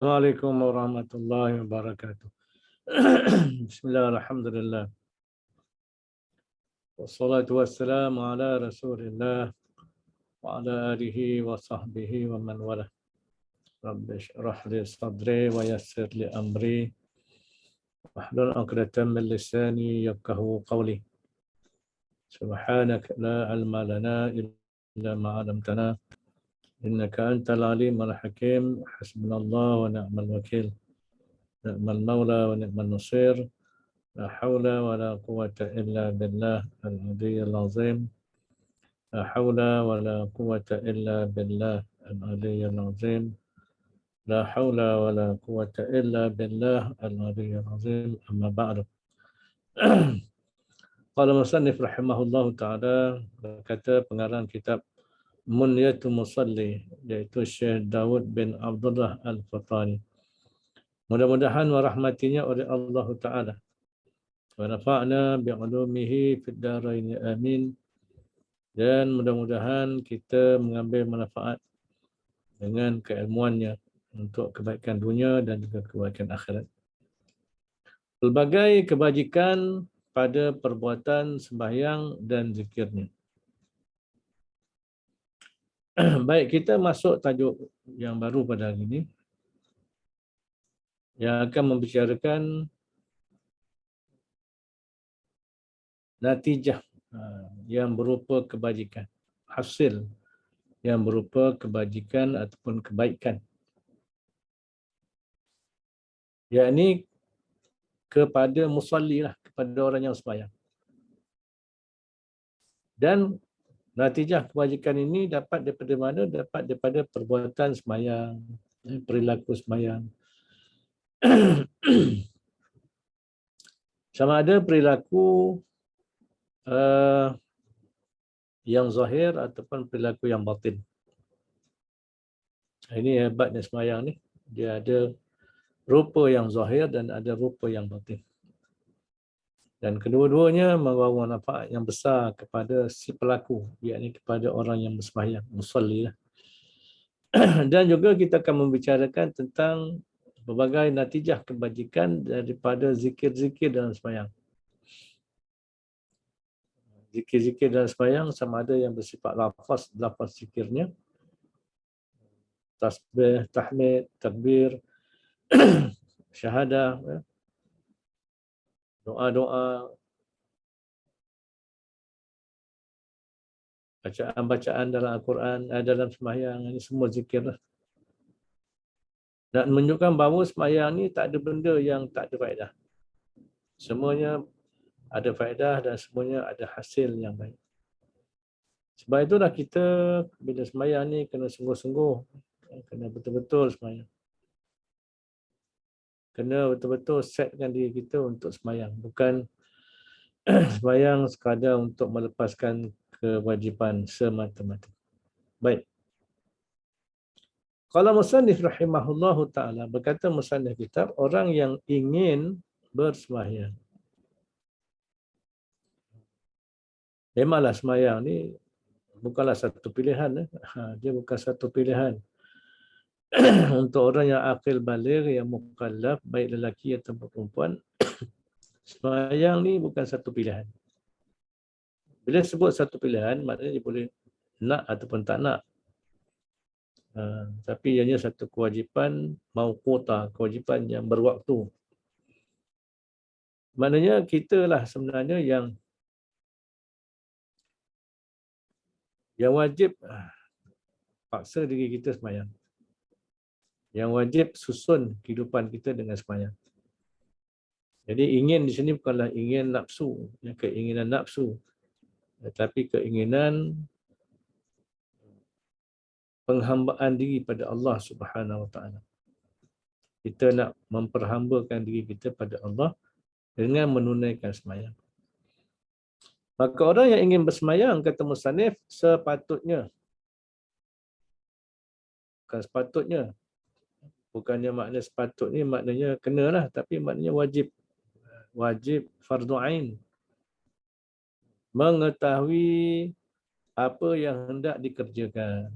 Waalaikumsalam warahmatullahi wabarakatuh. Bismillah, alhamdulillah. Wassalatu wassalamu ala rasulillah wa ala alihi wa sahbihi wa man wala. Rabbi syrah li sadri wa yassir li amri wahlul 'uqdatam min lisani yafqahu qawli. Subhanaka la ilma lana illa ma 'allamtana innaka antal alimul hakim. Hasbunallahu wa ni'mal wakil. Ni'mal maula wa ni'mal nasir. لا حول ولا قوة إلا بالله العلي العظيم. لا حول ولا قوة إلا بالله العلي العظيم. لا حول ولا قوة إلا بالله العلي العظيم. أما بعد. قال المصنف رحمه الله تعالى, kata pengarang kitab Munyatul Musalli, yaitu Syekh Daud bin Abdullah Al-Fatani. Mudah-mudahan merahmatinya oleh Allah Ta'ala. Wa nafa'na bi'ulumihi fid dharain amin. Dan mudah-mudahan kita mengambil manfaat dengan keilmuannya untuk kebaikan dunia dan juga kebaikan akhirat. Pelbagai kebajikan pada perbuatan sembahyang dan zikirnya. Baik, kita masuk tajuk yang baru pada hari ini yang akan membicarakan natijah yang berupa kebajikan, hasil yang berupa kebajikan ataupun kebaikan, yakni kepada musalli lah, kepada orang yang sembahyang. Dan natijah kebajikan ini dapat daripada mana? Dapat daripada perbuatan sembahyang, perilaku sembahyang. Sama ada perilaku yang zahir ataupun perilaku yang batin. Ini hebatnya sembahyang ni. Dia ada rupa yang zahir dan ada rupa yang batin. Dan kedua-duanya membawa manfaat yang besar kepada si pelaku, yakni kepada orang yang bersembahyang, musalli lah. Dan juga kita akan membicarakan tentang berbagai natijah kebajikan daripada zikir-zikir dalam sembahyang. Zikir-zikir dalam sembahyang sama ada yang bersifat lafaz zikirnya, tasbih, tahmid, takbir, syahadah, doa-doa, bacaan-bacaan dalam Al-Quran, dalam sembahyang, ini semua zikir lah. Dan menunjukkan bahawa sembahyang ni tak ada benda yang tak ada faedah. Semuanya ada faedah dan semuanya ada hasil yang baik. Sebab itulah kita bila sembahyang ni kena sungguh-sungguh, kena betul-betul sembahyang. Kena betul-betul setkan diri kita untuk sembahyang. Bukan sembahyang sekadar untuk melepaskan kewajipan semata-mata. Baik. Qala musannif rahimahullahu ta'ala, berkata musannif kitab, orang yang ingin bersembahyang. Memanglah sembahyang ni bukanlah satu pilihan. Dia bukan satu pilihan. Untuk orang yang akil baligh, yang mukallaf, baik lelaki atau perempuan, sembahyang ni bukan satu pilihan. Bila sebut satu pilihan, maknanya dia boleh nak ataupun tak nak. Tapi ianya satu kewajipan mauquta, kewajipan yang berwaktu. Maknanya kita lah sebenarnya yang wajib paksa diri kita sembahyang. Yang wajib susun kehidupan kita dengan sembahyang. Jadi ingin di sini bukanlah ingin nafsu, keinginan nafsu, tetapi keinginan penghambaan diri pada Allah Subhanahu Wa Taala. Kita nak memperhambakan diri kita pada Allah dengan menunaikan sembahyang. Maka orang yang ingin bersembahyang, kata musannif, sepatutnya, bukan sepatutnya, bukannya makna sepatut ni maknanya kenalah, tapi maknanya wajib. Wajib fardu ain. Mengetahui apa yang hendak dikerjakan.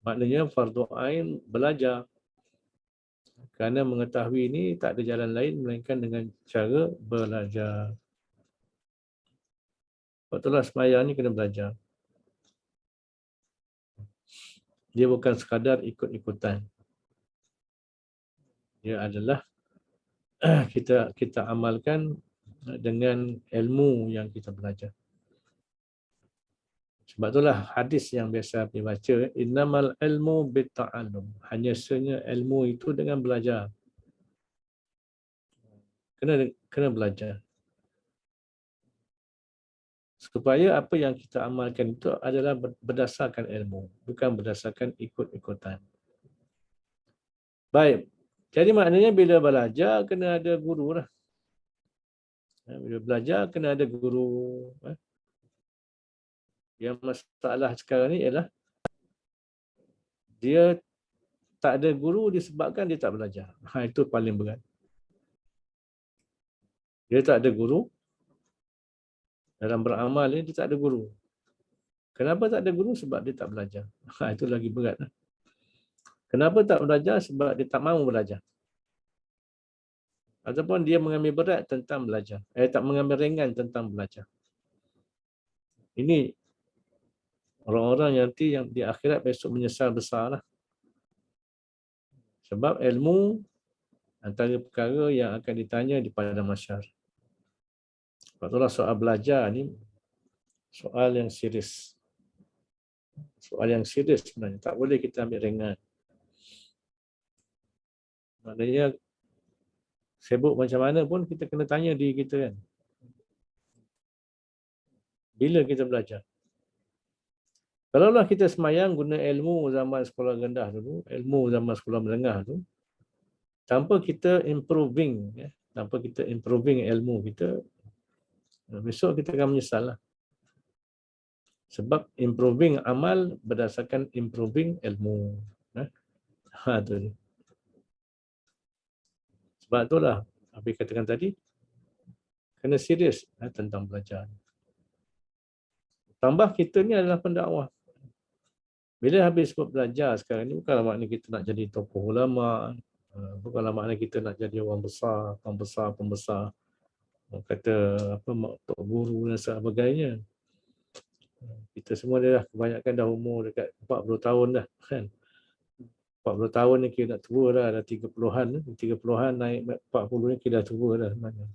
Maknanya fardu ain belajar Kerana mengetahui ini tak ada jalan lain melainkan dengan cara belajar. Sebab itulah sembahyang ni kena belajar. Dia bukan sekadar ikut-ikutan. Dia adalah kita amalkan dengan ilmu yang kita belajar. Sebab itulah hadis yang biasa dibaca, innamal ilmu bitta'allum. Hanya sebenarnya ilmu itu dengan belajar. Kena belajar. Supaya apa yang kita amalkan itu adalah berdasarkan ilmu, bukan berdasarkan ikut-ikutan. Baik. Jadi maknanya bila belajar kena ada guru lah. Bila belajar kena ada guru. Yang masalah sekarang ni ialah dia tak ada guru disebabkan dia tak belajar. Itu paling berat. Dia tak ada guru. Dalam beramal ni dia tak ada guru. Kenapa tak ada guru? Sebab dia tak belajar. Itu lagi berat. Kenapa tak belajar? Sebab dia tak mahu belajar. Ataupun dia mengambil berat tentang belajar. Tak mengambil ringan tentang belajar. Ini orang-orang nanti yang di akhirat besok menyesal besar lah. Sebab ilmu antara perkara yang akan ditanya di padang mahsyar. Sebab itulah soal belajar ni soal yang serius. Soal yang serius sebenarnya. Tak boleh kita ambil ringan. Maknanya sibuk macam mana pun kita kena tanya diri kita kan. Bila kita belajar? Kalaulah kita semayang guna ilmu zaman sekolah rendah dulu, ilmu zaman sekolah menengah tu, tanpa kita improving, tanpa kita improving ilmu kita, besok kita akan menyesal lah. Sebab improving amal berdasarkan improving ilmu. Tu. Sebab itulah, Habib katakan tadi, kena serius tentang belajar. Tambah kita ni adalah pendakwah. Bila habis sebut belajar sekarang ni, bukanlah makna kita nak jadi tokoh ulama, bukanlah makna kita nak jadi orang besar, pembesar, kata apa, tok guru dan sebagainya. Kita semua dah kebanyakan dah umur dekat 40 tahun dah kan. 40 tahun ni kira nak tua dah 30-an, 30-an naik 40 ni kira dah tua dah sebenarnya.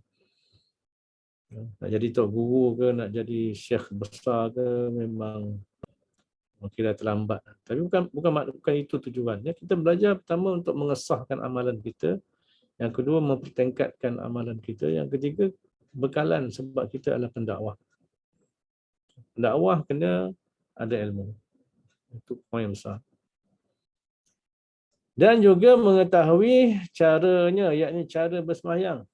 Nak jadi tok guru ke, nak jadi syekh besar ke, memang kira terlambat. Tapi bukan itu tujuannya. Kita belajar pertama untuk mengesahkan amalan kita. Yang kedua, mempertingkatkan amalan kita. Yang ketiga, bekalan sebab kita adalah pendakwah. Pendakwah kena ada ilmu. Itu poin yang besar. Dan juga mengetahui caranya, yakni cara bersemayang.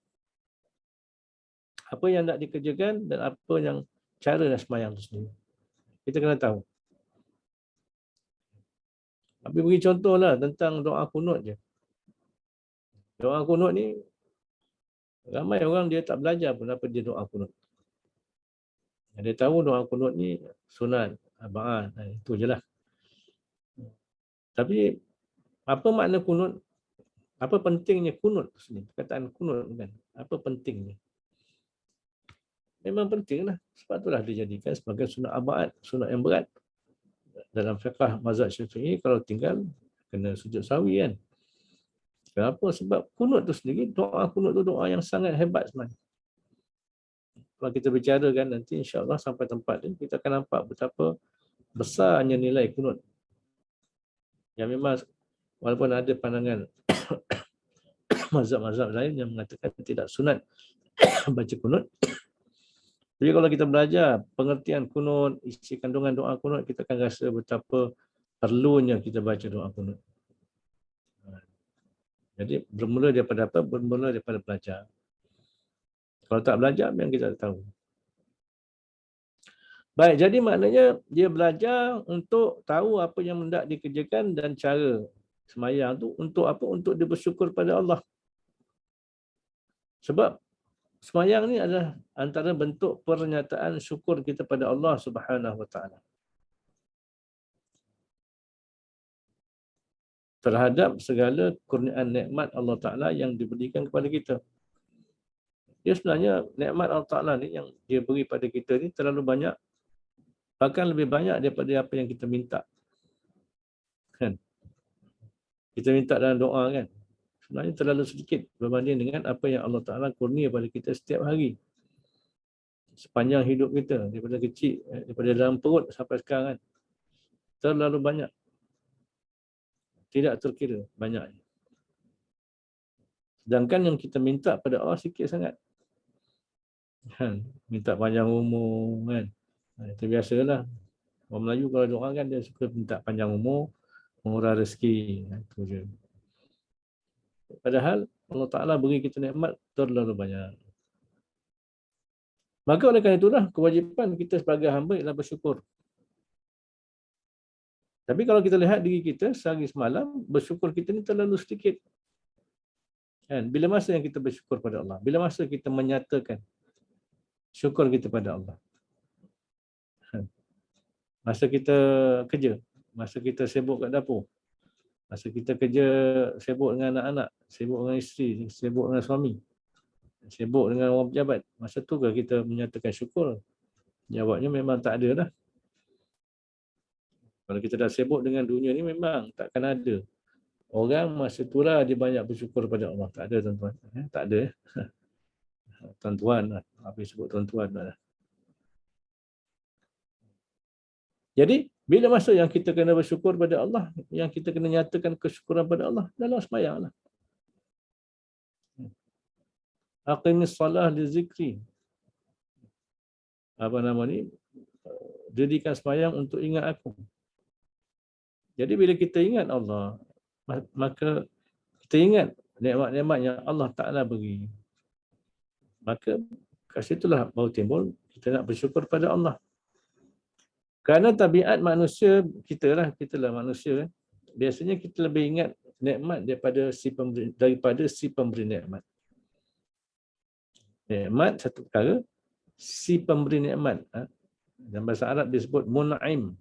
Apa yang nak dikerjakan dan apa yang cara nak semayang itu sendiri. Kita kena tahu. Tapi beri contohlah tentang doa kunut je. Doa kunut ni, ramai orang dia tak belajar pun apa dia doa kunut. Dia tahu doa kunut ni sunat, ba'at, itu je lah. Tapi apa makna kunut? Apa pentingnya kunut sini? Perkataan kunut kan? Apa pentingnya? Memang penting lah. Sebab itulah dijadikan sebagai sunat ba'at, sunat yang berat. Dalam fiqh mazhab Syafi'i kalau tinggal kena sujud sawi kan. Kenapa? Sebab kunut tu sendiri, doa kunut tu doa yang sangat hebat sebenarnya. Kalau kita bicara kan nanti insya-Allah sampai tempat ni kita akan nampak betapa besarnya nilai kunut. Yang memang walaupun ada pandangan mazhab-mazhab lain yang mengatakan tidak sunat baca kunut. Jadi kalau kita belajar pengertian kunut, isi kandungan doa kunut, kita akan rasa betapa perlunya kita baca doa kunut. Jadi bermula daripada apa? Bermula daripada belajar. Kalau tak belajar, memang kita tak tahu. Baik, jadi maknanya dia belajar untuk tahu apa yang hendak dikerjakan dan cara semayang tu untuk apa? Untuk dia bersyukur pada Allah. Sebab semayang ni adalah antara bentuk pernyataan syukur kita pada Allah Subhanahu Wa Taala. terhadap segala kurniaan nikmat Allah Ta'ala yang diberikan kepada kita. Dia sebenarnya nikmat Allah Ta'ala ni yang dia beri pada kita ni terlalu banyak, bahkan lebih banyak daripada apa yang kita minta. Kan? Kita minta dalam doa kan. Sebenarnya terlalu sedikit berbanding dengan apa yang Allah Ta'ala kurnia pada kita setiap hari. Sepanjang hidup kita, daripada kecil, daripada dalam perut sampai sekarang kan. Terlalu banyak. Tidak terkira banyaknya. Sedangkan yang kita minta pada Allah sikit sangat. Kan? Minta panjang umur kan. Itu biasalah. Orang Melayu kalau doa kan dia suka minta panjang umur, murah rezeki. Itu je. Padahal Allah Ta'ala beri kita nikmat terlalu banyak. Maka oleh kerana itulah kewajipan kita sebagai hamba ialah bersyukur. Tapi kalau kita lihat diri kita sehari semalam, bersyukur kita ni terlalu sedikit. Kan? Bila masa yang kita bersyukur pada Allah? Bila masa kita menyatakan syukur kita pada Allah? Masa kita kerja, masa kita sibuk kat dapur, masa kita kerja sibuk dengan anak-anak, sibuk dengan isteri, sibuk dengan suami, sibuk dengan orang pejabat, masa tu ke kita menyatakan syukur? Jawabnya memang tak ada lah. Kalau kita dah sibuk dengan dunia ni memang takkan ada. Orang masa itulah dia banyak bersyukur pada Allah. Tak ada tuan-tuan. Tak ada. Tuan-tuan lah. Apa sebut tuan-tuan lah. Jadi, bila masa yang kita kena bersyukur pada Allah, yang kita kena nyatakan kesyukuran pada Allah, dalam sembahyang lah. Aqimis salah li zikri. Apa nama ni? Dirikan sembahyang untuk ingat aku. Jadi bila kita ingat Allah, maka kita ingat nikmat-nikmat yang Allah Ta'ala beri. Maka kat situlah baru timbul kita nak bersyukur pada Allah. Kerana tabiat manusia, kita lah manusia. Biasanya kita lebih ingat nikmat daripada si pemberi nikmat. Nikmat satu perkara, si pemberi nikmat. Dalam bahasa Arab disebut mun'im.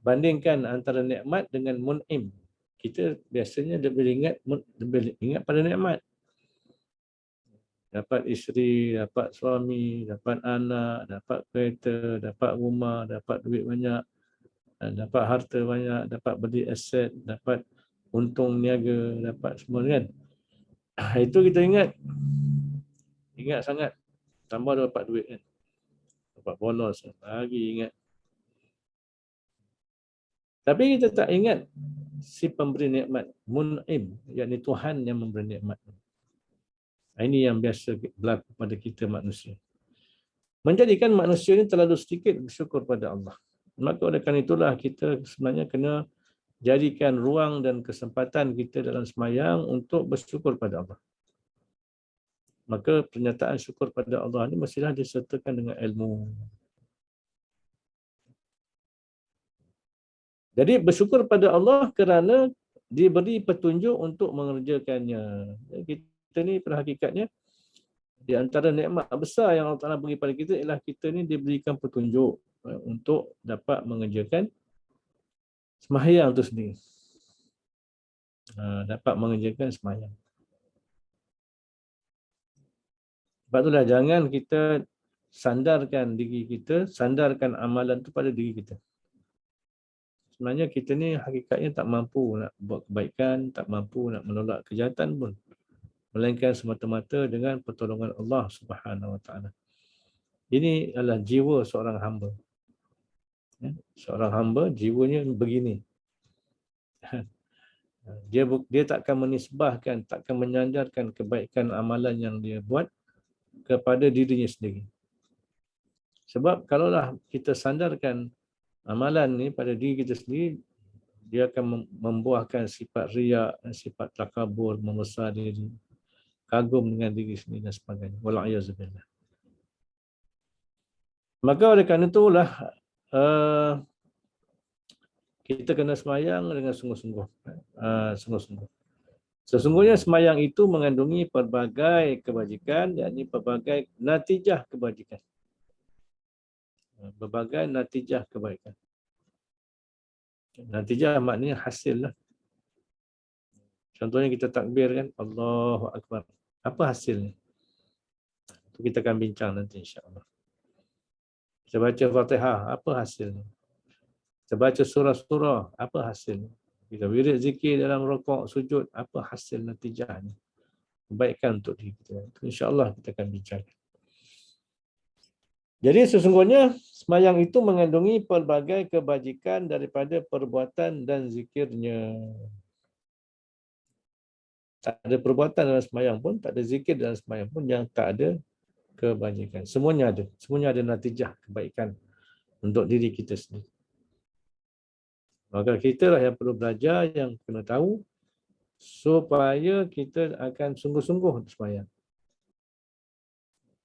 Bandingkan antara nikmat dengan mun'im. Kita biasanya lebih ingat pada nikmat. Dapat isteri, dapat suami, dapat anak, dapat kereta, dapat rumah, dapat duit banyak, dapat harta banyak, dapat beli aset, dapat untung niaga, dapat semua kan. Itu kita ingat. Ingat sangat. Tambah dapat duit kan. Dapat bonus, lagi ingat. Tapi kita tak ingat si pemberi nikmat, mun'im, yakni Tuhan yang memberi nikmat. Ini yang biasa berlaku pada kita manusia. Menjadikan manusia ini terlalu sedikit bersyukur pada Allah. Maka oleh kerana itulah kita sebenarnya kena jadikan ruang dan kesempatan kita dalam sembahyang untuk bersyukur pada Allah. Maka pernyataan syukur pada Allah ini mestilah disertakan dengan ilmu. Jadi bersyukur pada Allah kerana diberi petunjuk untuk mengerjakannya. Kita ni pada hakikatnya di antara nikmat besar yang Allah Ta'ala beri pada kita ialah kita ni diberikan petunjuk untuk dapat mengerjakan sembahyang itu sendiri. Dapat mengerjakan sembahyang. Sebab itulah jangan kita sandarkan diri kita, sandarkan amalan itu pada diri kita. Sebenarnya kita ni hakikatnya tak mampu nak buat kebaikan, tak mampu nak menolak kejahatan pun. Melainkan semata-mata dengan pertolongan Allah Subhanahu Wa Taala. Ini adalah jiwa seorang hamba. Seorang hamba jiwanya begini. Dia takkan menisbahkan, takkan menyandarkan kebaikan amalan yang dia buat kepada dirinya sendiri. Sebab kalaulah kita sandarkan amalan ni pada diri kita sendiri, dia akan membuahkan sifat riak, sifat takabur, membesar diri, kagum dengan diri sendiri dan sebagainya. Wal'ayazubillah. Maka oleh kerana itulah kita kena sembahyang dengan sungguh-sungguh. Sungguh-sungguh. Sesungguhnya sembahyang itu mengandungi pelbagai kebajikan, yakni pelbagai natijah kebajikan. Berbagai natijah kebaikan. Natijah maknanya hasil lah. Contohnya kita takbir kan, Allahu Akbar. Apa hasilnya? Itu kita akan bincang nanti insya-Allah. Kita baca Fatihah, apa hasilnya? Kita baca surah-surah, apa hasilnya? Kita wirid zikir dalam rukuk, sujud, apa hasil natijahnya? Kebaikan untuk diri kita. Itu insya-Allah kita akan bincang. Jadi sesungguhnya sembahyang itu mengandungi pelbagai kebajikan daripada perbuatan dan zikirnya. Tak ada perbuatan dalam sembahyang pun, tak ada zikir dalam sembahyang pun yang tak ada kebajikan. Semuanya ada. Semuanya ada natijah kebaikan untuk diri kita sendiri. Maka kita lah yang perlu belajar, yang kena tahu supaya kita akan sungguh-sungguh sembahyang.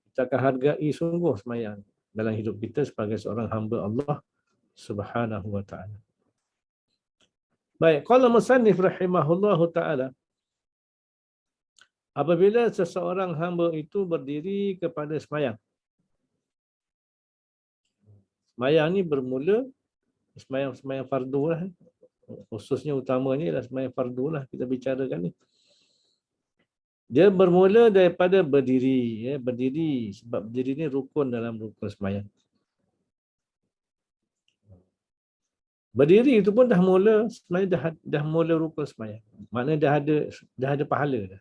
Kita akan hargai sungguh sembahyang dalam hidup kita sebagai seorang hamba Allah Subhanahu wa taala. Baik, qala musannif rahimahullahu taala, apabila seseorang hamba itu berdiri kepada sembahyang. Sembahyang ni bermula sembahyang fardu lah. Khususnya utamanya ialah sembahyang fardu lah kita bicarakan ni. Dia bermula daripada berdiri, ya, berdiri sebab berdiri ni rukun dalam rukun sembahyang. Berdiri itu pun dah mula sebenarnya dah mula rukun sembahyang. Maknanya dah ada pahala dah.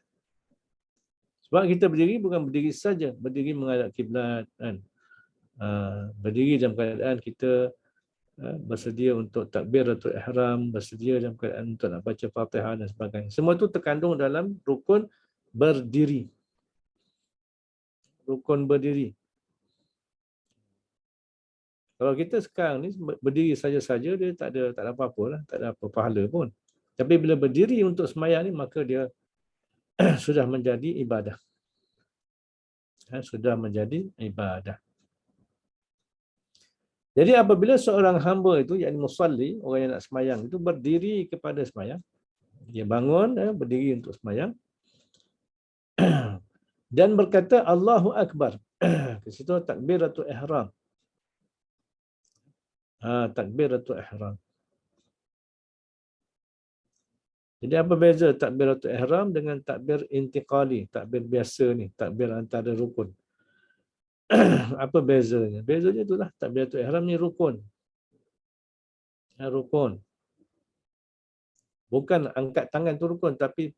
Sebab kita berdiri bukan berdiri saja, berdiri menghadap kiblat kan. Berdiri dalam keadaan kita bersedia untuk takbiratul ihram, bersedia dalam keadaan untuk nak baca Fatihah dan sebagainya. Semua itu terkandung dalam rukun berdiri. Rukun berdiri. Kalau kita sekarang ni berdiri saja-saja, dia tak ada apa-apa lah, tak ada apa pahala pun. Tapi bila berdiri untuk sembahyang ni, maka dia sudah menjadi ibadah. Sudah menjadi ibadah. Jadi apabila seorang hamba itu, yakni musalli, orang yang nak sembahyang itu berdiri kepada sembahyang, dia bangun, berdiri untuk sembahyang, dan berkata Allahu Akbar. Ke situ takbiratul ihram. Takbiratul ihram. Jadi apa beza takbiratul ihram dengan takbir intiqali, takbir biasa ni, takbir antara rukun? Apa bezanya? Bezanya itulah takbiratul ihram ni rukun. Rukun. Bukan angkat tangan tu rukun, tapi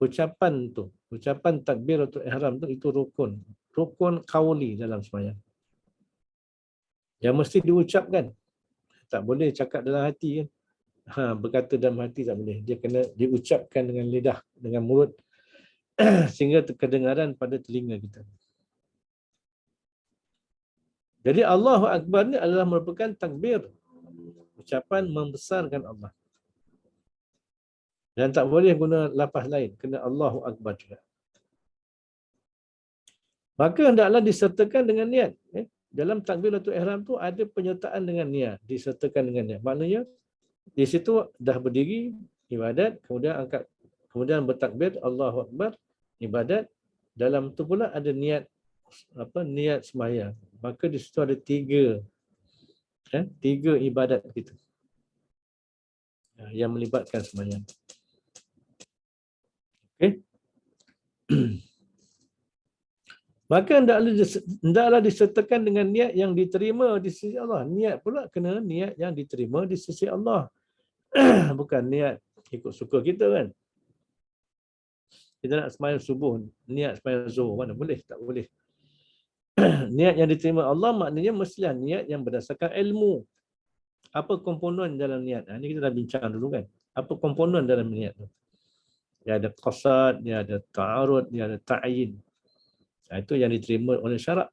ucapan tu, ucapan takbiratul ihram tu itu rukun. Rukun qauli dalam sembahyang. Yang mesti diucapkan. Tak boleh cakap dalam hati kan. Berkata dalam hati tak boleh. Dia kena diucapkan dengan lidah, dengan mulut sehingga kedengaran pada telinga kita. Jadi Allahu Akbar ni adalah merupakan takbir, ucapan membesarkan Allah. Dan tak boleh guna lafaz lain, kena Allahu Akbar juga. Maka hendaklah disertakan dengan niat. Dalam takbiratul ihram tu ada penyertaan dengan niat, disertakan dengan niat. Maknanya di situ dah berdiri ibadat, kemudian angkat, kemudian bertakbir Allahu Akbar, ibadat. Dalam tu pula ada niat niat sembahyang. Maka di situ ada tiga ibadat kita yang melibatkan sembahyang. Okey. Maka hendaklah disertakan dengan niat yang diterima di sisi Allah. Niat pula kena niat yang diterima di sisi Allah. Bukan niat ikut suka kita kan. Kita nak sembahyang subuh, niat sembahyang zuhur, mana boleh? Tak boleh. Niat yang diterima Allah maknanya mestilah niat yang berdasarkan ilmu. Apa komponen dalam niat? Ini kita dah bincang dulu kan. Apa komponen dalam niat tu? Dia ada qasad, dia ada ta'arud, dia ada ta'yin. Itu yang diterima oleh syarak.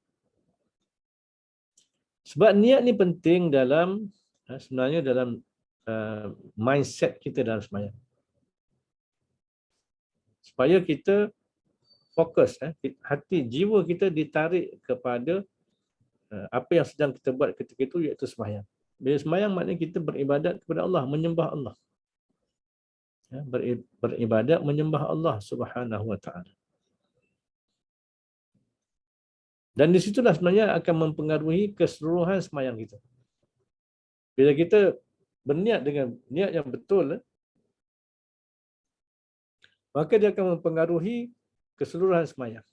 Sebab niat ni penting dalam sebenarnya dalam mindset kita dalam sembahyang. Supaya kita fokus, hati, jiwa kita ditarik kepada apa yang sedang kita buat ketika itu, iaitu sembahyang. Bila sembahyang maknanya kita beribadat kepada Allah, menyembah Allah. Beribadat menyembah Allah Subhanahu wa taala. Dan di situlah sebenarnya akan mempengaruhi keseluruhan sembahyang kita. Bila kita berniat dengan niat yang betul, maka dia akan mempengaruhi keseluruhan sembahyang.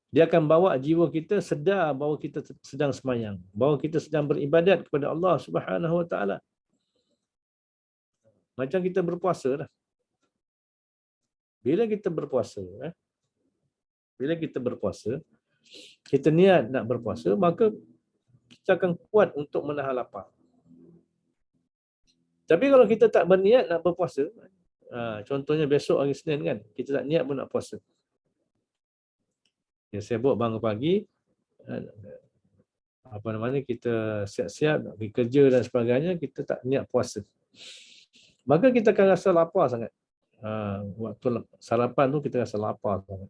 Dia akan bawa jiwa kita sedar bahawa kita sedang sembahyang, bahawa kita sedang beribadat kepada Allah Subhanahu Wa Taala. Macam kita berpuasa lah. Bila kita berpuasa, kita niat nak berpuasa, maka kita akan kuat untuk menahan lapar. Tapi kalau kita tak berniat nak berpuasa, contohnya besok hari Senin kan, kita tak niat pun nak puasa. Yang sibuk bangun pagi, kita siap-siap nak pergi kerja dan sebagainya, kita tak niat puasa. Maka kita akan rasa lapar sangat. Waktu sarapan tu kita rasa lapar sangat.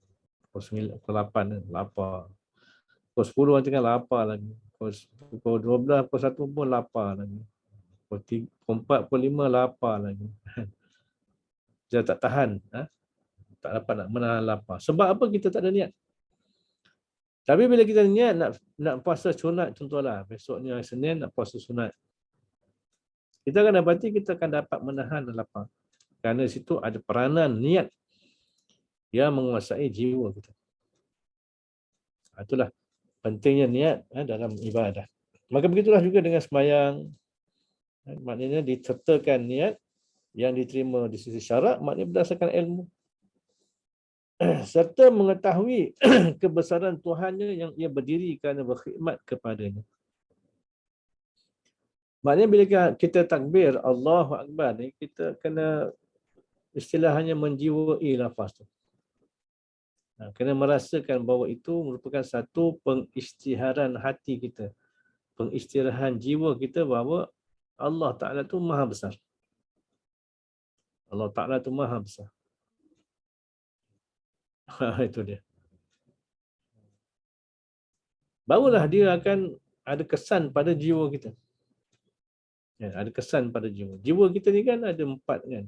Pukul 8 lapar. Pukul 10 nanti kan lapar lagi. Pukul 12, pukul 1 pun lapar lagi. Pukul 4, pukul 5 lapar lagi. Dia tak tahan. Tak dapat nak menahan lapar. Sebab apa? Kita tak ada niat. Tapi bila kita niat nak puasa sunat, contohlah besoknya hari Senin nak puasa sunat, kita akan dapati kita akan dapat menahan lapar. Kerana situ ada peranan niat yang menguasai jiwa kita. Itulah pentingnya niat dalam ibadah. Maka begitulah juga dengan sembahyang. Maknanya disertakan niat yang diterima di sisi syarak, maknanya berdasarkan ilmu. Serta mengetahui kebesaran Tuhannya yang ia berdiri kerana berkhidmat kepadanya. Maknanya bila kita takbir Allahu Akbar ni, kita kena istilahnya menjiwai lafaz tu. Kena merasakan bahawa itu merupakan satu pengisytiharan hati kita. Pengisytiharan jiwa kita bahawa Allah Ta'ala tu maha besar. Allah Ta'ala tu maha besar. Itu dia. Barulah dia akan ada kesan pada jiwa kita. Ada kesan pada jiwa. Jiwa kita ni kan ada 4 kan.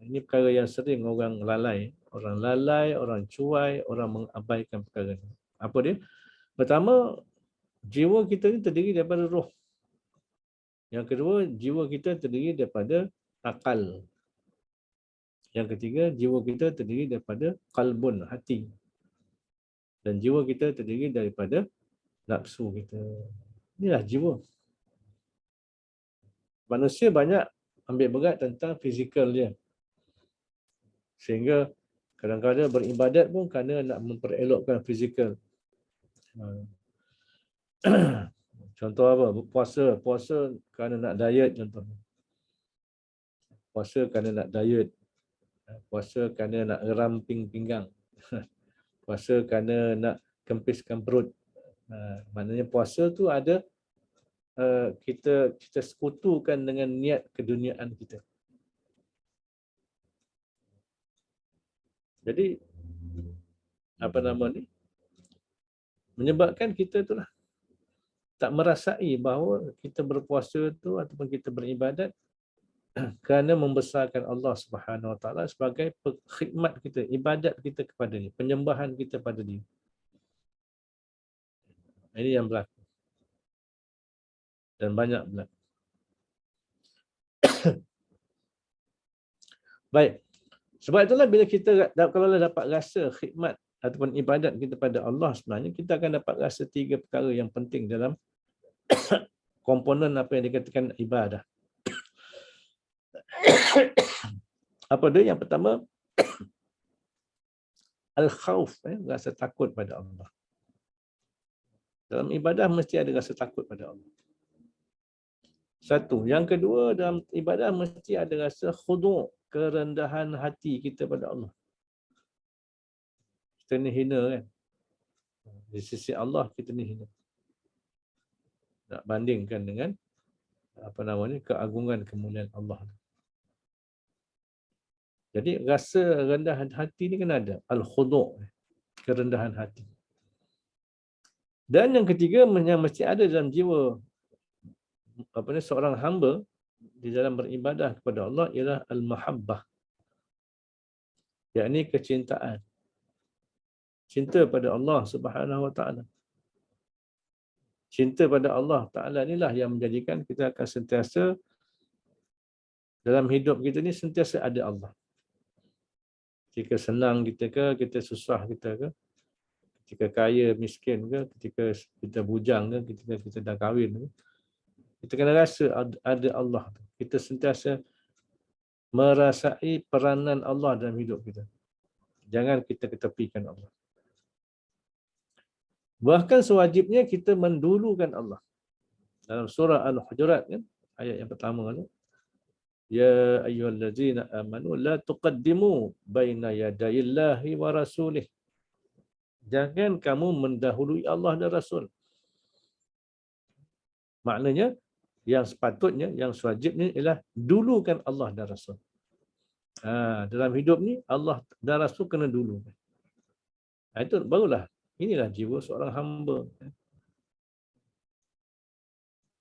Ini perkara yang sering orang lalai. Orang lalai, orang cuai, orang mengabaikan perkara ni. Apa dia? Pertama, jiwa kita ni terdiri daripada roh. Yang kedua, jiwa kita terdiri daripada akal. Yang ketiga, jiwa kita terdiri daripada qalbun, hati. Dan jiwa kita terdiri daripada nafsu kita. Inilah jiwa. Manusia banyak ambil berat tentang fizikal dia. Sehingga kadang-kadang beribadat pun kerana nak memperelokkan fizikal. Contoh apa? Puasa kerana nak diet contohnya. Puasa kerana nak diet. Puasa kerana nak ramping pinggang. Puasa kerana nak kempiskan perut. Maknanya puasa tu ada kita sekutukan dengan niat keduniaan kita. Jadi menyebabkan kita itulah tak merasai bahawa kita berpuasa tu ataupun kita beribadat kerana membesarkan Allah Subhanahu Wa Taala sebagai khidmat kita, ibadat kita kepada Dia, penyembahan kita pada Dia. Ini yang berlaku. Dan banyak berlaku. Baik. Sebab itulah bila kita kalau dapat rasa khidmat ataupun ibadat kita pada Allah sebenarnya, kita akan dapat rasa 3 perkara yang penting dalam komponen apa yang dikatakan ibadah. Apa dia? Yang pertama, al-khauf, rasa takut pada Allah. Dalam ibadah mesti ada rasa takut pada Allah. Satu. Yang kedua, dalam ibadah mesti ada rasa khudu', kerendahan hati kita pada Allah. Kita ni hina kan. Di sisi Allah kita ni hina. Nak bandingkan dengan keagungan kemuliaan Allah. Jadi rasa rendahan hati ni kan ada. Al-khudu', kerendahan hati. Dan yang ketiga yang mesti ada dalam jiwa seorang hamba di dalam beribadah kepada Allah ialah al-mahabbah. Yakni kecintaan. Cinta pada Allah Subhanahu Wa Taala. Cinta pada Allah Ta'ala inilah yang menjadikan kita akan sentiasa dalam hidup kita ni sentiasa ada Allah. Ketika senang kita ke, kita susah kita ke, ketika kaya, miskin ke, ketika kita bujang ke, ketika kita dah kahwin ke, kita kena rasa ada Allah. Kita sentiasa merasai peranan Allah dalam hidup kita. Jangan kita ketepikan Allah. Bahkan sewajibnya kita mendulukan Allah. Dalam surah Al-Hujurat kan, ayat yang pertama tu, ya ayyuhallazina amanu la tuqaddimu baina yadayillahi wa rasulih. Jangan kamu mendahului Allah dan Rasul. Maknanya yang sepatutnya, yang sewajibnya ialah dulukan Allah dan Rasul. Dalam hidup ni Allah dan Rasul kena dulukan. Itu barulah, inilah jiwa seorang hamba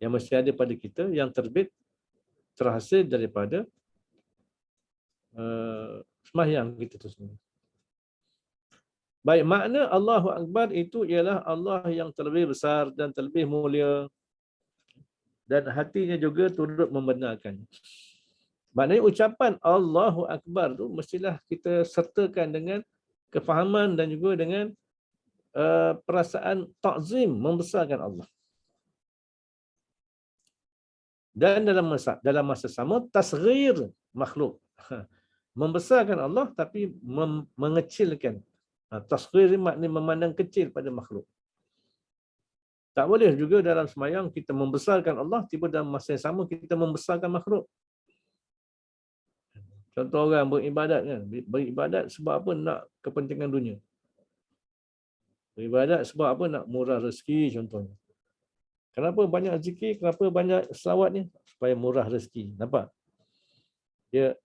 yang mesti ada pada kita, yang terbit terhasil daripada sembahyang kita tu sendiri. Baik, makna Allahu Akbar itu ialah Allah yang terlebih besar dan terlebih mulia, dan hatinya juga turut membenarkan. Maknanya ucapan Allahu Akbar tu mestilah kita sertakan dengan kefahaman dan juga dengan perasaan ta'zim, membesarkan Allah. Dan dalam masa sama tasghir makhluk. Membesarkan Allah tapi mengecilkan. Tasghir maknanya memandang kecil pada makhluk. Tak boleh juga dalam sembahyang kita membesarkan Allah, tiba dalam masa yang sama kita membesarkan makhluk. Contoh orang beribadat kan, beribadat sebab apa? Nak kepentingan dunia. Beribadat sebab apa? Nak murah rezeki contohnya. Kenapa banyak zikir? Kenapa banyak selawat ni? Supaya murah rezeki. Nampak? Dia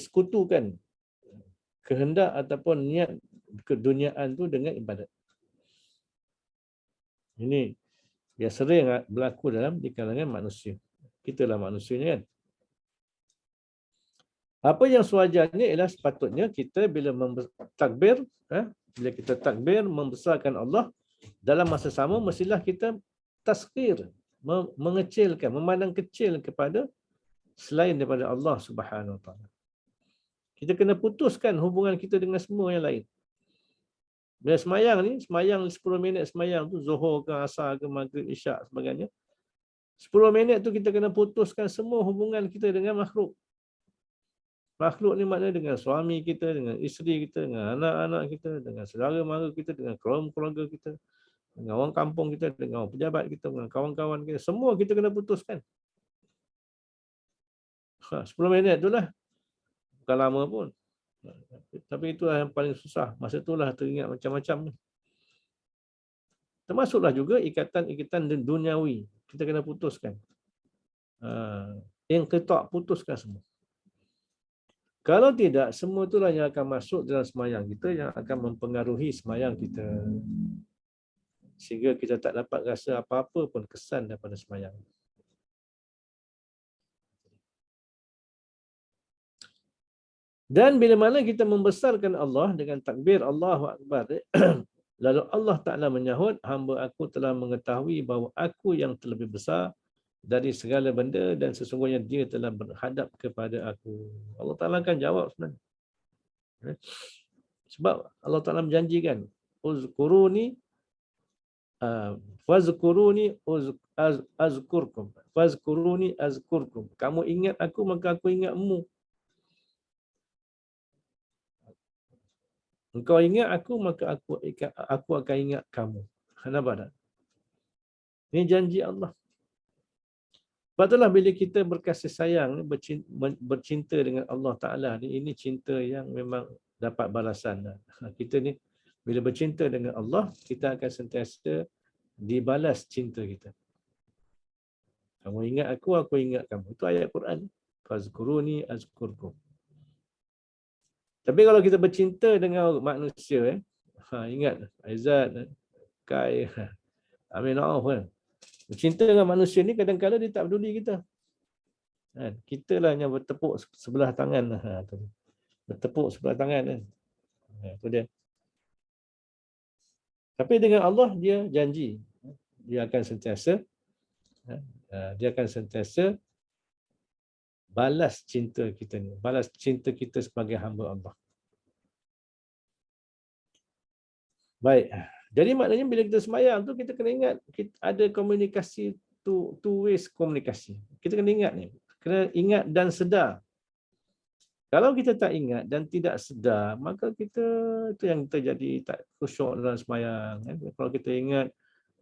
sekutukan kehendak ataupun niat keduniaan tu dengan ibadat. Ini yang sering berlaku di kalangan manusia. Kitalah manusianya kan. Apa yang sewajarnya ialah sepatutnya kita bila takbir, bila kita takbir membesarkan Allah, dalam masa sama mestilah kita tasghir, mengecilkan, memandang kecil kepada selain daripada Allah Subhanahu Wa Taala. Kita kena putuskan hubungan kita dengan semua yang lain. Bila semayang ni, semayang 10 minit semayang tu, Zuhur ke, Asar ke, Maghrib, Isyak sebagainya. 10 minit tu kita kena putuskan semua hubungan kita dengan makhluk. Makhluk ni maknanya dengan suami kita, dengan isteri kita, dengan anak-anak kita, dengan saudara mara kita, dengan keluarga kita, dengan orang kampung kita, dengan orang pejabat kita, dengan kawan-kawan kita. Semua kita kena putuskan. 10 minit tu lah. Bukan lama pun. Tapi itulah yang paling susah. Masa itulah teringat macam-macam. Termasuklah juga ikatan-ikatan duniawi. Kita kena putuskan. Yang ketak putuskan semua. Kalau tidak, semua itulah yang akan masuk dalam semayang kita, yang akan mempengaruhi semayang kita. Sehingga kita tak dapat rasa apa-apa pun kesan daripada semayang. Dan bila mana kita membesarkan Allah dengan takbir Allahu Akbar, lalu Allah Ta'ala menyahut, hamba aku telah mengetahui bahawa aku yang terlebih besar dari segala benda dan sesungguhnya dia telah berhadap kepada aku. Allah Ta'ala akan jawab sebenarnya. Sebab Allah Ta'ala menjanjikan, uzkuruni fazkuruni azkurkum. Fazkuruni azkurkum. Kamu ingat aku maka aku ingatmu. Engkau ingat aku, maka aku akan ingat kamu. Nampak tak? Ini janji Allah. Sebab itulah bila kita berkasih sayang, bercinta dengan Allah Ta'ala, ini cinta yang memang dapat balasan. Kita ni, bila bercinta dengan Allah, kita akan sentiasa dibalas cinta kita. Kamu ingat aku ingat kamu. Itu ayat Quran. Fazkuruni azkurkum. Tapi kalau kita bercinta dengan manusia, ingat Aizat, Kai, Amin Auf kan. Bercinta dengan manusia ni kadang-kadang dia tak peduli kita. Kita lah yang bertepuk sebelah tangan. Bertepuk sebelah tangan kan. Itu dia. Tapi dengan Allah dia janji. dia akan sentiasa balas cinta kita ni, balas cinta kita sebagai hamba Allah. Baik. Jadi maknanya bila kita sembahyang tu kita kena ingat kita ada komunikasi two ways komunikasi. Kita kena ingat ni. Kena ingat dan sedar. Kalau kita tak ingat dan tidak sedar, maka kita itu yang terjadi tak khusyuk dalam sembahyang. Kalau kita ingat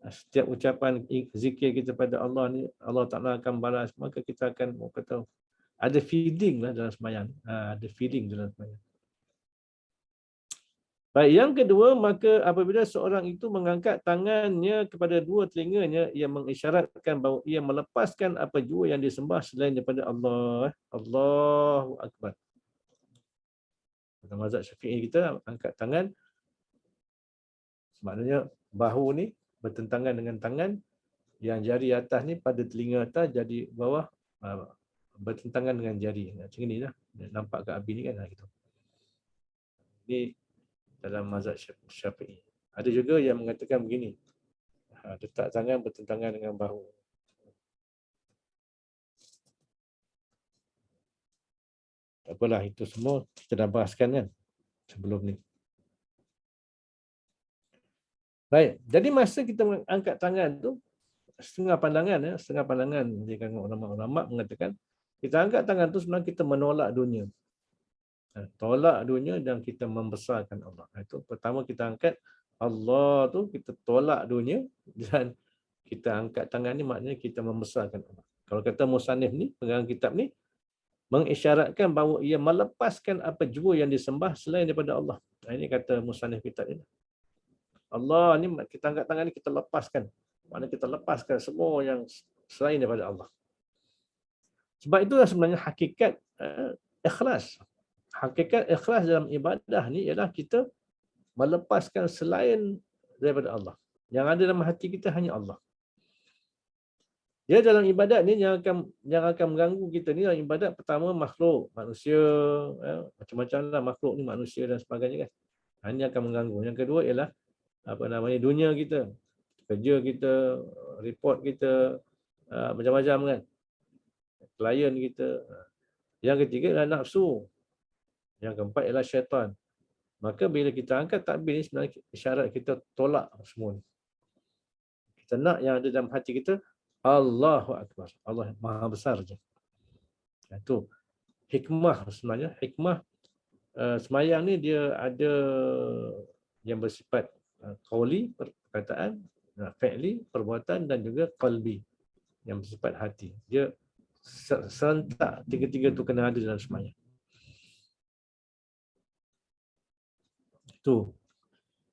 setiap ucapan zikir kita pada Allah ni, Allah Ta'ala akan balas, maka kita akan kata ada feeling lah dalam sembahyang. Ada feeling dalam sembahyang. Baik, yang kedua, maka apabila seorang itu mengangkat tangannya kepada dua telinganya, ia mengisyaratkan bahawa ia melepaskan apa jua yang disembah selain daripada Allah. Allahu Akbar. Dalam mazhab Syafi'i kita angkat tangan, maknanya bahu ni bertentangan dengan tangan, yang jari atas ni pada telinga atas, jadi bawah bertentangan dengan jari. Macam ni lah. Nampak kat Abi ni kan gitu. Ini dalam mazhab Syafi'i. Ada juga yang mengatakan begini. Letak tangan bertentangan dengan bahu. Tak apalah, itu semua kita dah bahaskan kan sebelum ni. Baik, jadi masa kita mengangkat tangan tu, setengah pandangan dia kan ulama-ulama mengatakan kita angkat tangan tu sebenarnya kita menolak dunia. Tolak dunia dan kita membesarkan Allah. Itu pertama kita angkat Allah tu, kita tolak dunia dan kita angkat tangan ni maknanya kita membesarkan Allah. Kalau kata musannif ni, pengarang kitab ni, mengisyaratkan bahawa ia melepaskan apa jua yang disembah selain daripada Allah. Ini kata musannif kitab ini. Allah ni kita angkat tangan ni kita lepaskan. Maknanya kita lepaskan semua yang selain daripada Allah. Sebab itulah sebenarnya hakikat ikhlas. Hakikat ikhlas dalam ibadah ni ialah kita melepaskan selain daripada Allah. Yang ada dalam hati kita hanya Allah. Ya, dalam ibadat ni yang akan mengganggu kita ni dalam ibadat pertama makhluk, manusia, macam-macam lah makhluk ni, manusia dan sebagainya kan. Ini akan mengganggu. Yang kedua ialah dunia kita, kerja kita, report kita, macam-macam kan. Klien kita. Yang ketiga ialah nafsu. Yang keempat ialah syaitan. Maka bila kita angkat takbir ni sebenarnya isyarat kita tolak semua ni. Kita nak yang ada dalam hati kita Allahu Akbar. Allah Maha Besar je. Itu hikmah sebenarnya. Hikmah semayang ni dia ada yang bersifat qauli, perkataan, fi'li, perbuatan dan juga qalbi yang bersifat hati. Dia serentak tiga-tiga tu kena ada dalam semayang. Itu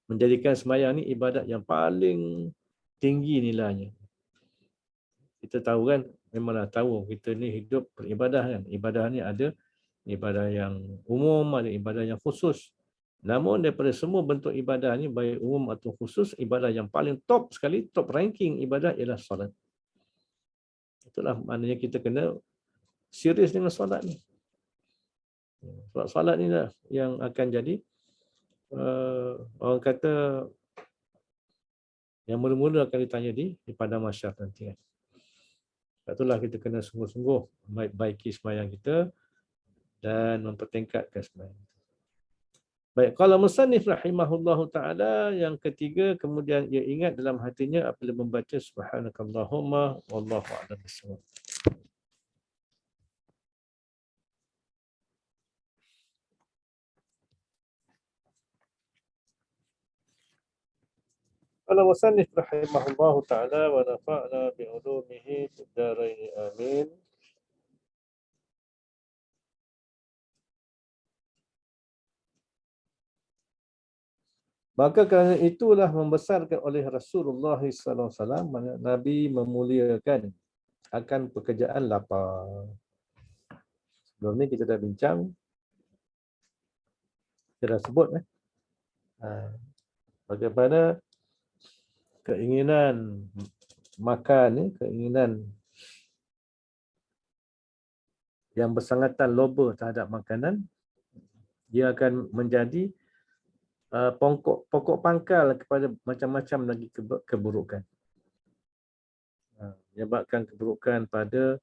menjadikan semayang ni ibadat yang paling tinggi nilainya. Kita tahu kan, memanglah tahu kita ni hidup beribadah kan. Ibadah ni ada ibadah yang umum, ada ibadah yang khusus. Namun daripada semua bentuk ibadah ni, baik umum atau khusus, ibadah yang paling top sekali, top ranking ibadah ialah solat. Itulah maknanya kita kena serius dengan solat ni. Solat ni lah yang akan jadi orang kata yang mula-mula akan ditanya di padang mahsyar nanti kan. Itulah kita kena sungguh-sungguh baiki sembahyang kita dan mempertingkatkan sembahyang. Baik, kalau musannif rahimahullahu taala yang ketiga, kemudian ia ingat dalam hatinya apabila membaca subhanakallahumma wallahu a'lam bissawab. Qala musannif rahimahullahu taala wa nafa'na bi ulumihi fid dharain amin. Maka kerana itulah membesarkan oleh Rasulullah SAW, Nabi memuliakan akan pekerjaan lapar. Sebelum ni kita dah bincang, kita dah sebut bagaimana keinginan makan ni, keinginan yang bersangatan loba terhadap makanan, dia akan menjadi pokok pangkal kepada macam-macam lagi keburukan. menyebabkan keburukan pada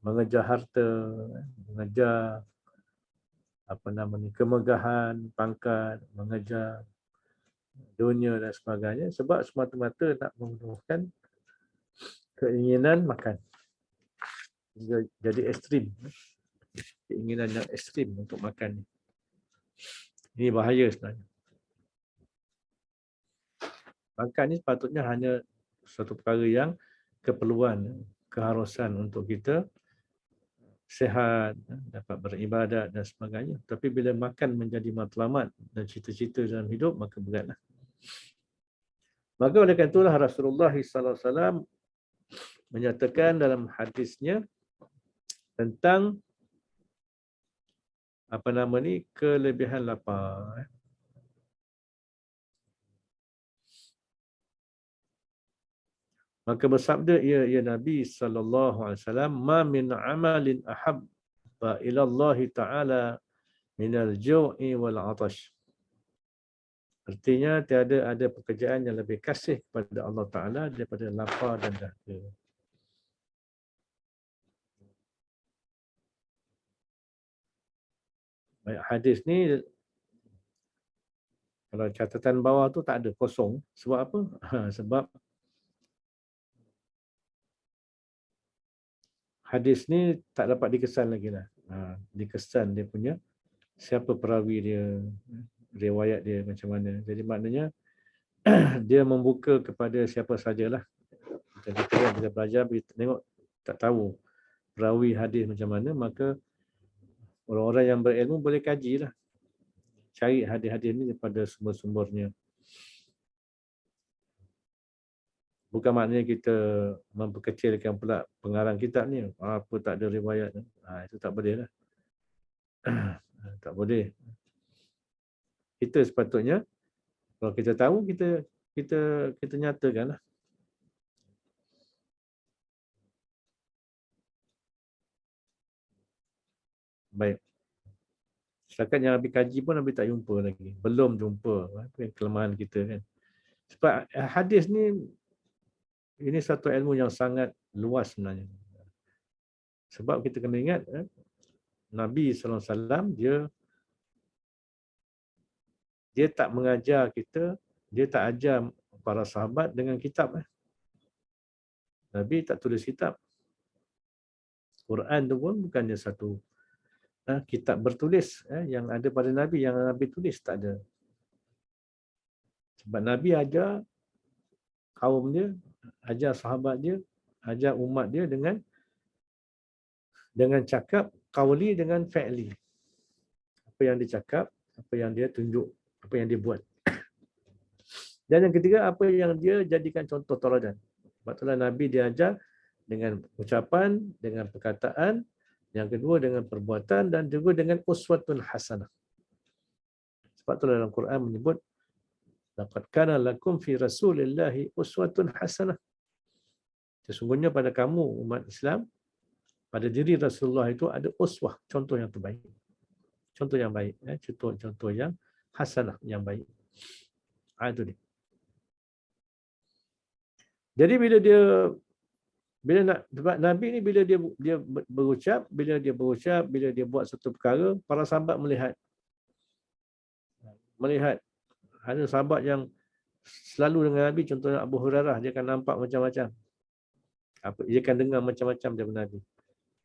mengejar harta, mengejar kemegahan, pangkat, mengejar dunia dan sebagainya, sebab semata-mata nak memenuhkan keinginan makan. Jadi ekstrim. Keinginan yang ekstrim untuk makan. Ini bahaya sebenarnya. Makan ni sepatutnya hanya satu perkara yang keperluan, keharusan untuk kita sihat, dapat beribadat dan sebagainya. Tapi bila makan menjadi matlamat dan cita-cita dalam hidup, maka beratlah. Maka oleh kerana itulah Rasulullah SAW menyatakan dalam hadisnya tentang kelebihan lapar. Maka bersabda ia Nabi SAW, "Ma min amalin ahabba ila Allah Ta'ala minal ju'i wal 'atash." Artinya tiada ada pekerjaan yang lebih kasih kepada Allah Ta'ala daripada lapar dan dahaga. Baik, hadis ni kalau catatan bawah tu tak ada, kosong. Sebab apa? Sebab hadis ni tak dapat dikesan lagi lah. Dikesan dia punya siapa perawi dia, riwayat dia macam mana. Jadi maknanya dia membuka kepada siapa sajalah. Macam kita yang kita belajar, tengok tak tahu perawi hadis macam mana, maka orang-orang yang berilmu boleh kajilah. Cari hadis-hadis ni daripada sumber-sumbernya. Bukan maknanya kita memperkecilkan pula pengarang kitab ni. Apa tak ada riwayat. Itu tak boleh lah. Tak boleh. Kita sepatutnya, kalau kita tahu, kita nyatakan lah. Baik. Setakat yang Nabi kaji pun Nabi tak jumpa lagi. Belum jumpa. Itu kelemahan kita kan. Sebab hadis ni, ini satu ilmu yang sangat luas sebenarnya. Sebab kita kena ingat, Nabi SAW, dia tak mengajar kita, dia tak ajar para sahabat dengan kitab. Nabi tak tulis kitab. Quran tu pun bukannya satu kitab bertulis yang ada pada Nabi, yang Nabi tulis tak ada. Sebab Nabi ajar kaum dia, ajar sahabat dia, ajar umat dia dengan cakap qauli dengan fi'li. Apa yang dia cakap, apa yang dia tunjuk, apa yang dia buat. Dan yang ketiga, apa yang dia jadikan contoh tauladan. Sebab itulah Nabi dia ajar dengan ucapan, dengan perkataan, yang kedua dengan perbuatan, dan juga dengan uswatun hasanah. Sebab itulah dalam Quran menyebut laqad kana lakum fi rasulillahi uswatun hasanah. Sesungguhnya pada kamu umat Islam, pada diri Rasulullah itu ada uswah, contoh yang terbaik. Contoh yang baik, contoh yang hasanah, yang baik. Itu dia. Jadi sebab Nabi ni bila dia berucap, bila dia buat satu perkara, para sahabat melihat. Ada sahabat yang selalu dengan Nabi, contohnya Abu Hurairah, dia akan nampak macam-macam. Dia akan dengar macam-macam daripada Nabi.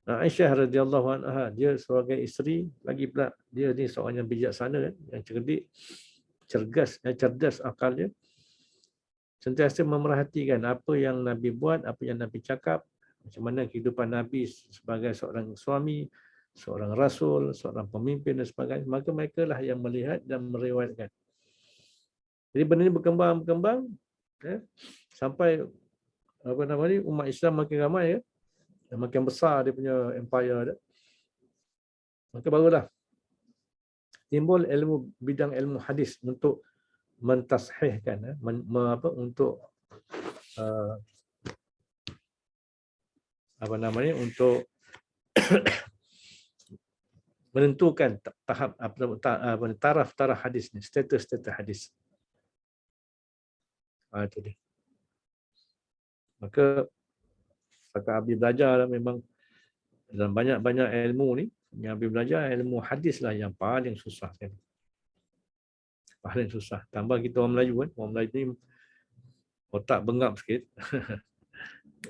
Aisyah radhiyallahu anha, dia sebagai isteri, lagi pula dia ni seorang yang bijaksana, yang cerdik, cerdas akalnya. Sentiasa memerhatikan apa yang Nabi buat, apa yang Nabi cakap, macam mana kehidupan Nabi sebagai seorang suami, seorang rasul, seorang pemimpin dan sebagainya. Maka mereka lah yang melihat dan meriwayatkan. Jadi benda ini berkembang, sampai umat Islam makin ramai, dan makin besar dia punya empire dia. Maka barulah timbul bidang ilmu hadis untuk mentashihkan, untuk untuk menentukan tahap taraf hadis ni, status hadis. Itu dia. Maka Abi belajar memang dalam banyak-banyak ilmu ni, yang Abi belajar ilmu hadis lah yang paling susah sekali. Paling susah. Tambah kita orang Melayu kan. Orang Melayu ni otak bengap sikit.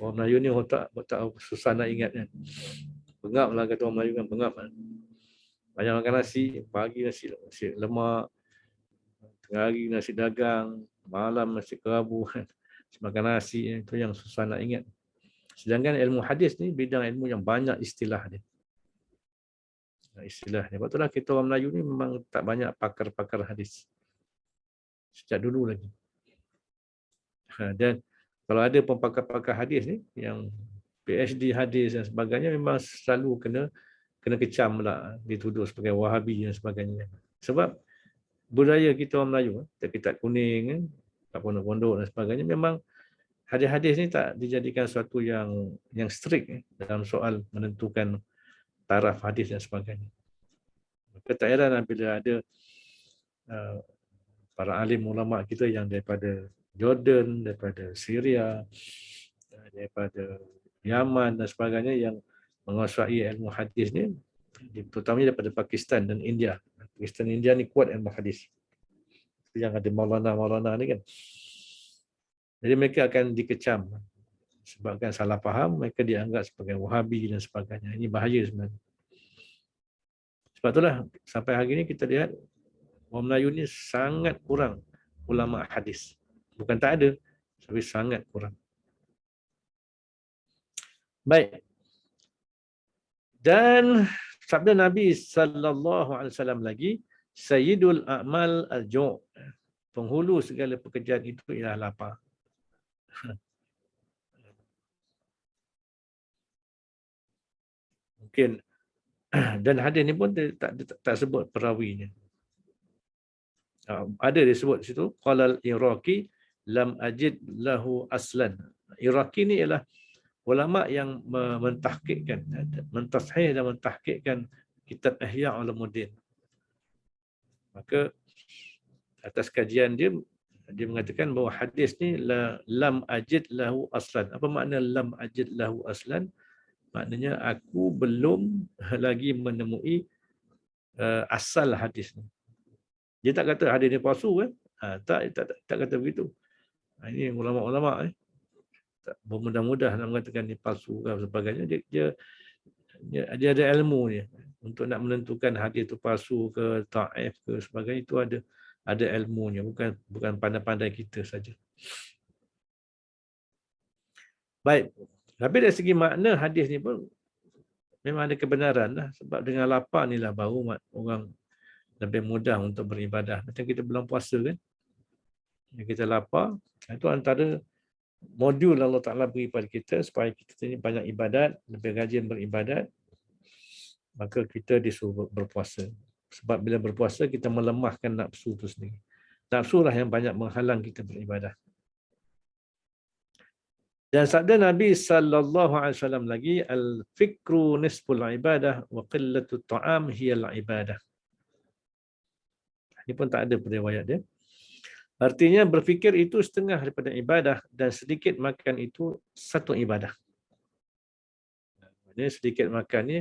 Orang Melayu ni otak susah nak ingat kan. Bengap lah kata orang Melayu kan, bengap kan. Banyak makan nasi, pagi nasi lemak, tengah hari nasi dagang, malam nasi kerabu kan. Makan nasi itu yang susah nak ingat. Sedangkan ilmu hadis ni bidang ilmu yang banyak istilah dia. Istilah dia. Sebab itulah kita orang Melayu ni memang tak banyak pakar-pakar hadis. Sejak dulu lagi. Dan kalau ada pakar-pakar hadis ni yang PhD hadis dan sebagainya memang selalu kena kecam lah, dituduh sebagai Wahabi dan sebagainya. Sebab budaya kita orang Melayu, kitab kuning, kat pondok-pondok dan sebagainya, memang hadis-hadis ni tak dijadikan sesuatu yang strict dalam soal menentukan taraf hadis dan sebagainya. Maka tak heran bila ada para alim ulama kita yang daripada Jordan, daripada Syria, daripada Yaman dan sebagainya yang menguasai ilmu hadis ni, terutamanya daripada Pakistan dan India. Pakistan dan India ni kuat ilmu hadis. Yang ada Maulana ni kan. Jadi mereka akan dikecam sebabkan salah faham, mereka dianggap sebagai Wahabi dan sebagainya. Ini bahaya sebenarnya. Sebab itulah sampai hari ini kita lihat orang Melayu ni sangat kurang ulama hadis. Bukan tak ada, tapi sangat kurang. Baik. Dan sabda Nabi sallallahu alaihi wasallam lagi, Sayyidul a'mal al-ju'. Penghulu segala pekerjaan itu ialah lapar. Mungkin dan hadis ni pun tak sebut perawinya. Ada disebut di situ qalal Iraqi lam ajid lahu aslan. Iraqi ni ialah ulama yang mentahqiqkan, mentashih dan mentahqiqkan kitab Ihya Ulumuddin. Maka atas kajian dia mengatakan bahawa hadis ni lam ajid lahu aslan. Apa makna lam ajid lahu aslan? Maknanya aku belum lagi menemui asal hadis ni. Dia tak kata hadis ni palsu kan? Tak kata begitu. Ini ulama-ulama bermudah-mudah nak mengatakan ni palsu dan sebagainya. Dia ada ilmu dia untuk nak menentukan hadis itu palsu ke dhaif ke sebagainya, itu ada ilmunya, bukan pandai-pandai kita saja. Baik. Tapi dari segi makna hadis ni pun memang ada kebenaran lah, sebab dengan lapar ni lah baru orang lebih mudah untuk beribadah. Macam kita bulan puasa kan, kita lapar, itu antara modul Allah Ta'ala beri pada kita supaya kita ini banyak ibadat, lebih rajin beribadat, maka kita disuruh berpuasa. Sebab bila berpuasa kita melemahkan nafsu itu sendiri. Nafsu lah yang banyak menghalang kita beribadah. Dan sabda Nabi sallallahu alaihi wasallam lagi, al-fikru nisful ibadah wa qillatut ta'am hiyal ibadah. Ini pun tak ada riwayat dia. Artinya berfikir itu setengah daripada ibadah dan sedikit makan itu satu ibadah. Maksudnya sedikit makan ni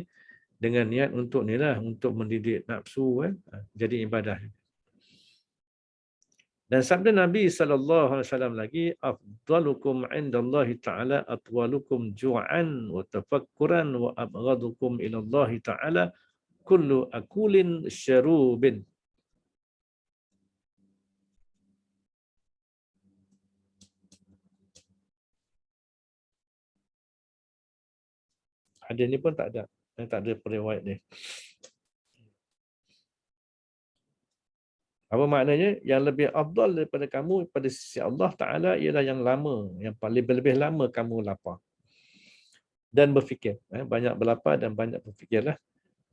dengan niat untuk nilah, untuk mendidik nafsu kan, jadi ibadah. Dan sabda Nabi sallallahu alaihi wasallam lagi, afdalukum indallahi ta'ala atwalukum ju'an wa tafakkuran wa abghadukum ila Allah ta'ala kullu akulin syarubin. Hadis ni pun tak ada periwayat dia. Apa maknanya? Yang lebih afdal daripada kamu pada sisi Allah Ta'ala ialah yang lama, yang lebih lama kamu lapar. Dan berfikir. Banyak berlapar dan banyak berfikirlah.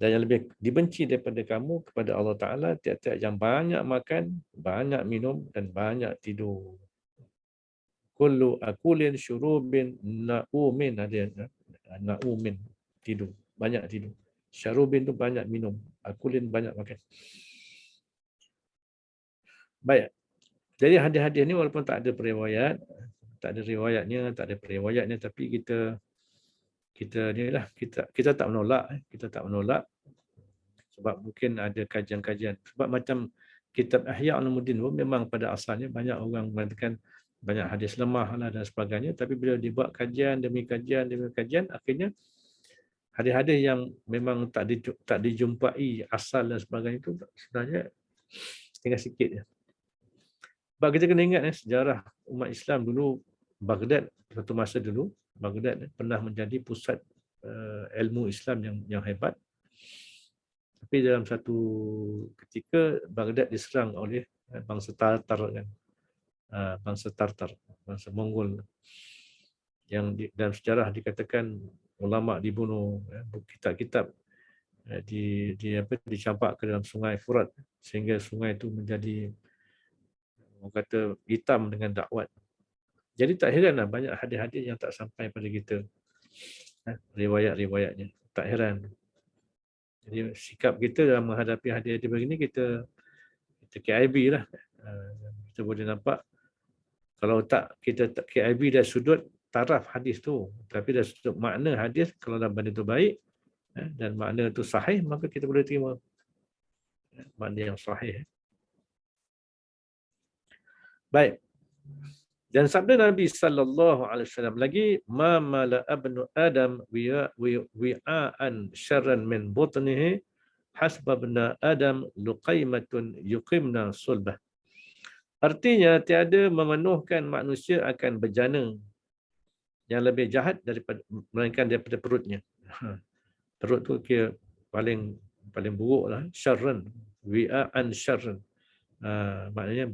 Dan yang lebih dibenci daripada kamu kepada Allah Ta'ala, tiap-tiap yang banyak makan, banyak minum dan banyak tidur. Kullu akulin syurubin na'umin. Ada na'umin, tidur. Banyak tidur. Syarubin tu banyak minum. Akulin banyak makan. Baik. Jadi hadis-hadis ni walaupun tak ada periwayat, tak ada riwayatnya, tak ada periwayatnya, tapi kita ni lah, kita tak menolak, kita tak menolak sebab mungkin ada kajian-kajian. Sebab macam kitab Ihya Ulumuddin pun memang pada asalnya banyak orang mengatakan banyak hadis lemah lah dan sebagainya, tapi bila dibuat kajian demi kajian demi kajian, akhirnya hadis-hadis yang memang tak dijumpai asal dan sebagainya itu sebenarnya tinggal sikit je. Sebab kita kena ingat sejarah umat Islam dulu, Baghdad satu masa dulu, Baghdad pernah menjadi pusat ilmu Islam yang hebat. Tapi dalam satu ketika Baghdad diserang oleh bangsa Tartar kan. Bangsa Tartar, bangsa Mongol. Yang dalam sejarah dikatakan ulama dibunuh, kitab-kitab dicampak ke dalam sungai Furat sehingga sungai itu menjadi orang kata hitam dengan dakwat. Jadi tak heranlah banyak hadis-hadis yang tak sampai pada kita. Riwayat-riwayatnya. Tak heran. Jadi sikap kita dalam menghadapi hadis-hadis begini, kita KIB lah. Kita boleh nampak kalau kita tak KIB dari sudut taraf hadis tu, tapi dari sudut makna hadis, kalau dalam benda tu baik dan makna tu sahih, maka kita boleh terima makna yang sahih. Baik. Dan sabda Nabi sallallahu alaihi wasallam lagi, ma mala abnu adam wi'an syarran min butnihi hasba bna adam luqaimatun yuqimna sulbah. Artinya tiada memenuhkan manusia akan bejana yang lebih jahat melainkan daripada perutnya. Perut tu kira paling buruk lah, syarran, wi'an syarran. Maknanya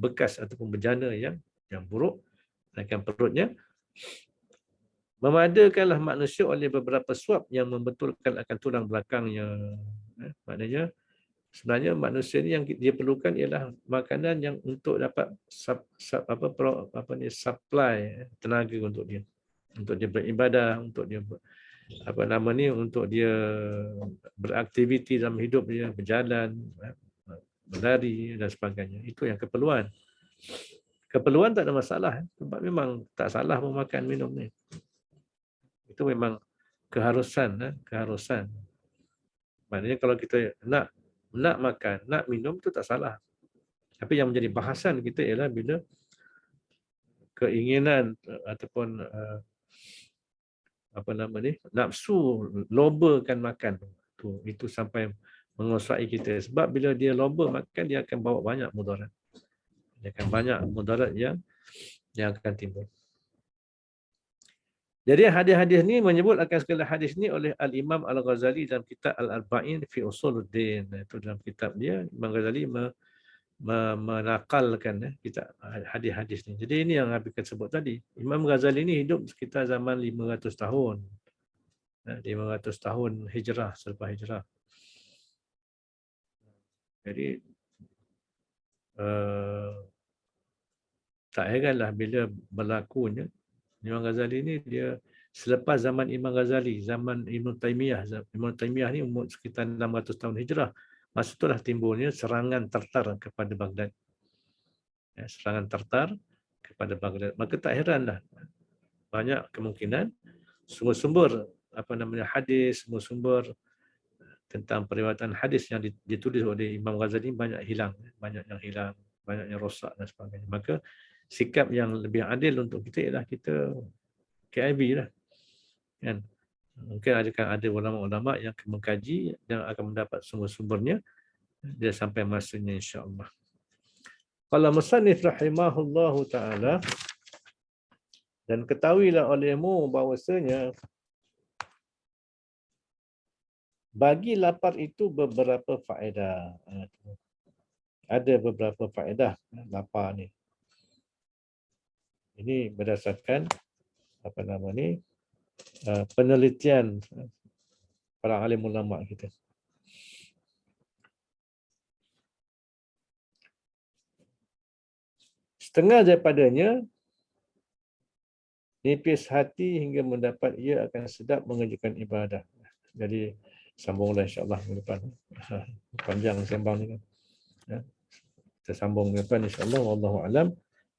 bekas ataupun bejana yang buruk melainkan perutnya. Memadakanlah manusia oleh beberapa suap yang membetulkan akan tulang belakangnya. Maknanya sebenarnya manusia ni yang dia perlukan ialah makanan yang untuk dapat supply tenaga untuk dia beribadah, untuk dia untuk dia beraktiviti dalam hidup dia, berjalan, berlari dan sebagainya. Itu yang keperluan. Keperluan tak ada masalah, sebab memang tak salah memakan minum ni. Itu memang keharusan. Maknanya kalau kita nak makan, nak minum itu tak salah. Tapi yang menjadi bahasan kita ialah bila keinginan ataupun nafsu lobakan makan tu, itu sampai menguasai kita. Sebab bila dia loba makan, dia akan bawa banyak mudarat. Dia akan banyak mudarat yang akan timbul. Jadi hadis-hadis ni menyebut akan segala hadis ni oleh Al-Imam Al-Ghazali dalam kitab Al-Arba'in fi Usuluddin. Itu dalam kitab dia, Imam Ghazali menakalkan kitab hadis-hadis ni. Jadi ini yang Habib sebut tadi. Imam Ghazali ni hidup sekitar zaman 500 tahun. 500 tahun hijrah, selepas hijrah. Jadi tak heranlah bila berlakunya Imam Ghazali ni, dia selepas zaman Imam Ghazali, zaman Ibn Taymiyah. Ibn Taymiyah ni umur sekitar 600 tahun hijrah. Masa itulah timbulnya serangan Tartar kepada Baghdad. Serangan Tartar kepada Baghdad. Maka tak heranlah banyak kemungkinan sumber-sumber hadis, sumber-sumber tentang periwayatan hadis yang ditulis oleh Imam Ghazali banyak yang hilang, banyak yang rosak dan sebagainya. Maka sikap yang lebih adil untuk kita ialah kita KIB lah. Kan? Mungkin ada ulama-ulama yang akan mengkaji dan akan mendapat sumber-sumbernya dia sampai masanya, insya-Allah. Qala musannif rahimahullahu taala, dan ketahuilah olehmu bahawasanya bagi lapar itu beberapa faedah. Ada beberapa faedah lapar ni. Ini berdasarkan penelitian para alim ulama kita. Setengah daripadanya nipis hati hingga mendapat ia akan sedap mengerjakan ibadah. Jadi sambunglah insya-Allah minggu depan. Panjang sembang ni kan. Kita sambung minggu depan insya-Allah. Wallahu a'lam.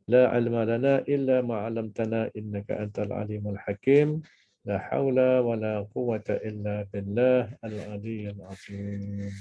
لا علم لنا إلا ما علمتنا إنك أنت العليم الحكيم لا حول ولا قوة إلا بالله العلي العظيم